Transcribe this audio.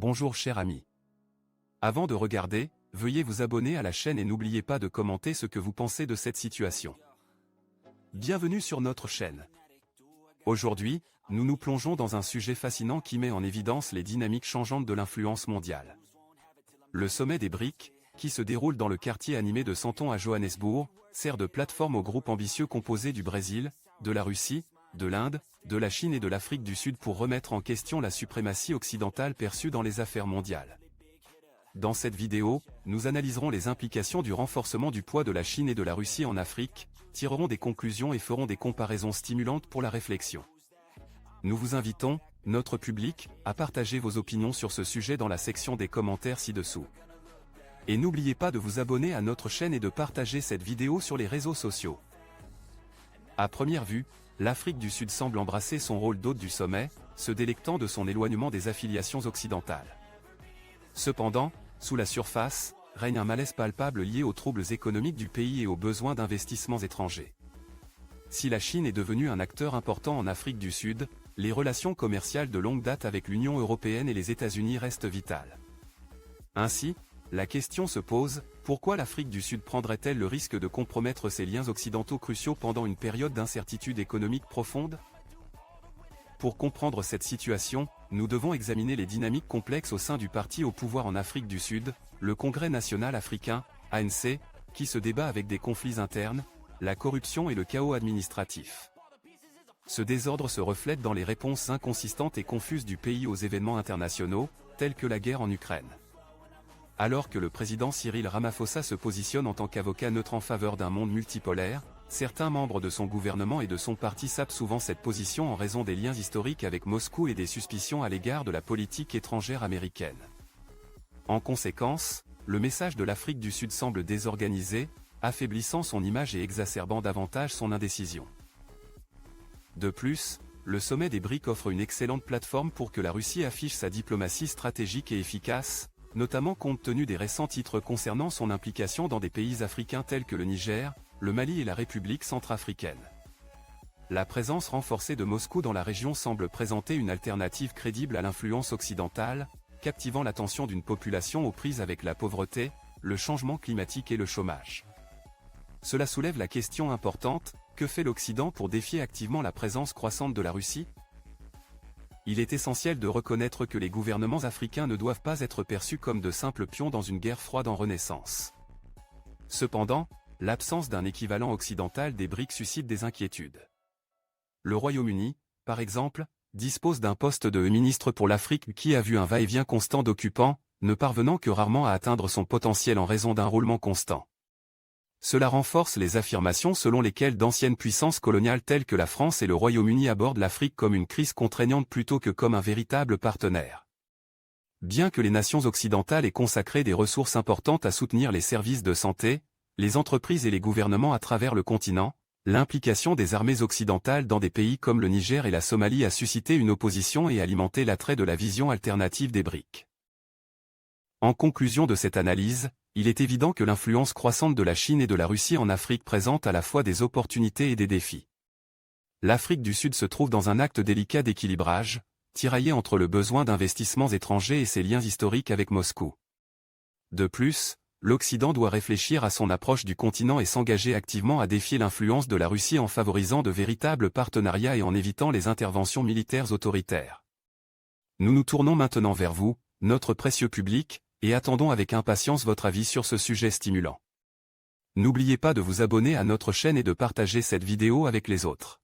Bonjour cher ami. Avant de regarder, veuillez vous abonner à la chaîne et n'oubliez pas de commenter ce que vous pensez de cette situation. Bienvenue sur notre chaîne. Aujourd'hui, nous nous plongeons dans un sujet fascinant qui met en évidence les dynamiques changeantes de l'influence mondiale. Le sommet des BRIC, qui se déroule dans le quartier animé de Santon à Johannesburg, sert de plateforme au groupe ambitieux composé du Brésil, de la Russie, de l'Inde, de la Chine et de l'Afrique du Sud pour remettre en question la suprématie occidentale perçue dans les affaires mondiales. Dans cette vidéo, nous analyserons les implications du renforcement du poids de la Chine et de la Russie en Afrique, tirerons des conclusions et ferons des comparaisons stimulantes pour la réflexion. Nous vous invitons, notre public, à partager vos opinions sur ce sujet dans la section des commentaires ci-dessous. Et n'oubliez pas de vous abonner à notre chaîne et de partager cette vidéo sur les réseaux sociaux. À première vue, l'Afrique du Sud semble embrasser son rôle d'hôte du sommet, se délectant de son éloignement des affiliations occidentales. Cependant, sous la surface, règne un malaise palpable lié aux troubles économiques du pays et aux besoins d'investissements étrangers. Si la Chine est devenue un acteur important en Afrique du Sud, les relations commerciales de longue date avec l'Union européenne et les États-Unis restent vitales. Ainsi, la question se pose, pourquoi l'Afrique du Sud prendrait-elle le risque de compromettre ses liens occidentaux cruciaux pendant une période d'incertitude économique profonde? Pour comprendre cette situation, nous devons examiner les dynamiques complexes au sein du parti au pouvoir en Afrique du Sud, le Congrès national africain, ANC, qui se débat avec des conflits internes, la corruption et le chaos administratif. Ce désordre se reflète dans les réponses inconsistantes et confuses du pays aux événements internationaux, tels que la guerre en Ukraine. Alors que le président Cyril Ramaphosa se positionne en tant qu'avocat neutre en faveur d'un monde multipolaire, certains membres de son gouvernement et de son parti sapent souvent cette position en raison des liens historiques avec Moscou et des suspicions à l'égard de la politique étrangère américaine. En conséquence, le message de l'Afrique du Sud semble désorganisé, affaiblissant son image et exacerbant davantage son indécision. De plus, le sommet des BRIC offre une excellente plateforme pour que la Russie affiche sa diplomatie stratégique et efficace, notamment compte tenu des récents titres concernant son implication dans des pays africains tels que le Niger, le Mali et la République centrafricaine. La présence renforcée de Moscou dans la région semble présenter une alternative crédible à l'influence occidentale, captivant l'attention d'une population aux prises avec la pauvreté, le changement climatique et le chômage. Cela soulève la question importante, que fait l'Occident pour défier activement la présence croissante de la Russie? Il est essentiel de reconnaître que les gouvernements africains ne doivent pas être perçus comme de simples pions dans une guerre froide en renaissance. Cependant, l'absence d'un équivalent occidental des BRIC suscite des inquiétudes. Le Royaume-Uni, par exemple, dispose d'un poste de ministre pour l'Afrique qui a vu un va-et-vient constant d'occupants, ne parvenant que rarement à atteindre son potentiel en raison d'un roulement constant. Cela renforce les affirmations selon lesquelles d'anciennes puissances coloniales telles que la France et le Royaume-Uni abordent l'Afrique comme une crise contraignante plutôt que comme un véritable partenaire. Bien que les nations occidentales aient consacré des ressources importantes à soutenir les services de santé, les entreprises et les gouvernements à travers le continent, l'implication des armées occidentales dans des pays comme le Niger et la Somalie a suscité une opposition et alimenté l'attrait de la vision alternative des BRIC. En conclusion de cette analyse, il est évident que l'influence croissante de la Chine et de la Russie en Afrique présente à la fois des opportunités et des défis. L'Afrique du Sud se trouve dans un acte délicat d'équilibrage, tiraillé entre le besoin d'investissements étrangers et ses liens historiques avec Moscou. De plus, l'Occident doit réfléchir à son approche du continent et s'engager activement à défier l'influence de la Russie en favorisant de véritables partenariats et en évitant les interventions militaires autoritaires. Nous nous tournons maintenant vers vous, notre précieux public, et attendons avec impatience votre avis sur ce sujet stimulant. N'oubliez pas de vous abonner à notre chaîne et de partager cette vidéo avec les autres.